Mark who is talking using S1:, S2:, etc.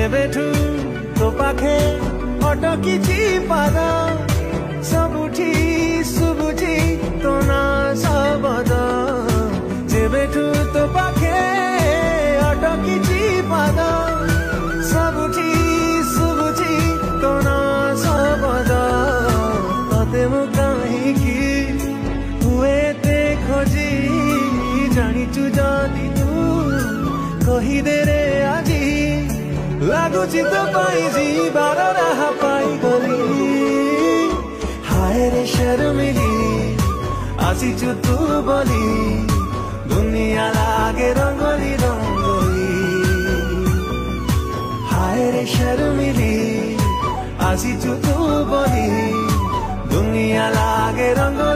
S1: जेबेठू तो पाखे अटकिची पाद सबुठी सुबुझी तो ना सबद जेबेठू तो पाखे अटकिची पाद सबुठी सुबुझी तो ना सबद तते मु काहींकी हुए ते खोजी जानिचु जदि तू कहीदे रे आजी लगुची तो पाई जीवार राह पाई गली हाय रे शर्मिली आसीचु तू बोली दुनिया लागे रंगोली रंगोली हाय रे शर्मिली आसीचु तू बोली दुनिया लागे रंगोली